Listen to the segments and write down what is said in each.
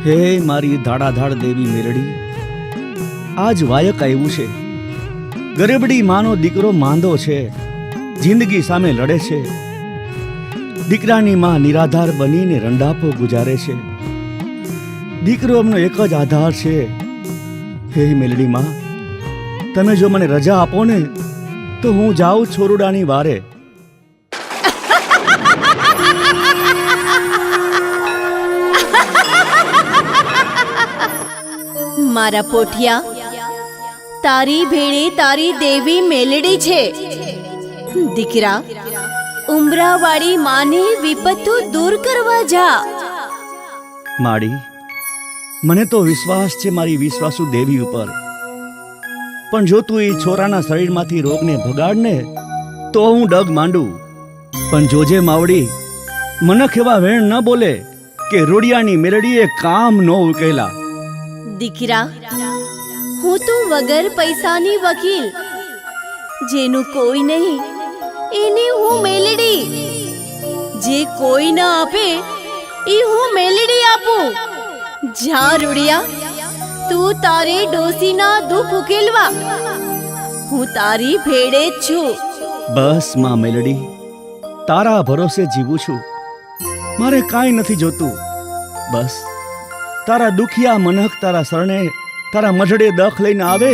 હે મારી ધાડાધાડ દેવી મેરડી, આજ વાયક આવ્યું છે. ગરીબડી માનો દીકરો માંદો છે, જિંદગી સામે લડે છે. દીકરાની માં નિરાધાર બનીને રંડાપો ગુજારે છે. દીકરો એમનો એક જ આધાર છે. હે મેલડી માં, તમે જો મને રજા આપો ને તો હું જાઉં છોરુડાની વારે. મારા પોઠિયા, તારી ભેળે તારી દેવી મેલડી છે. દીકરા, ઉમરાવાળી માને વિપત્તુ દૂર કરવા જા. માડી, મને તો વિશ્વાસ છે મારી વિશ્વાસુ દેવી ઉપર, પણ જો તું એ છોરાના શરીરમાંથી રોગને ભગાડને તો હું ડગ માંડું. પણ જોજે માવડી, મનખ એવા વેણ ન બોલે કે રોડિયાની મેરડીએ કામ ન ઉકેલા. દીકરા, હું તો વગર પૈસાની વકીલ, જેનું કોઈ નહીં એની હું મેલડી. જે કોઈ ન આપે એ હું મેલડી આપું. જા રૂડિયા, તું તારી ડોસીના દુઃખ ઉકેલવા. હું તારી ભેડે જ છું. બસ માં મેલડી, તારા ભરોસે જીવું છું. મારે કાંઈ નથી જોતું. બસ તારા દુખિયા મનખ તારા શરણે તારા મઢડે દખ લઈને આવે,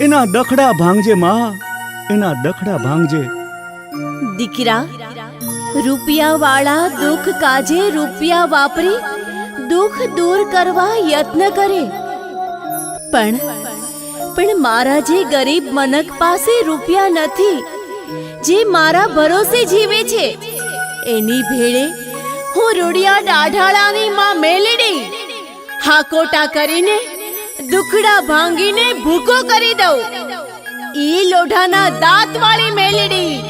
એના દખડા ભાંગજે માં, એના દખડા ભાંગજે. દીકરા, રૂપિયા વાળા દુઃખ કાજે રૂપિયા વાપરી દુઃખ દૂર કરવા યત્ન કરે, પણ મારા જે ગરીબ મનક પાસે રૂપિયા નથી, જે મારા ભરોસે જીવે છે, એની ભેળે હું રૂડિયા ડાઢાળાની માં મેલડી હાકોટા કરીને દુખડા ભાંગીને ભૂકો કરી દઉં. ઈ લોઢાના દાંત વાળી મેલડી.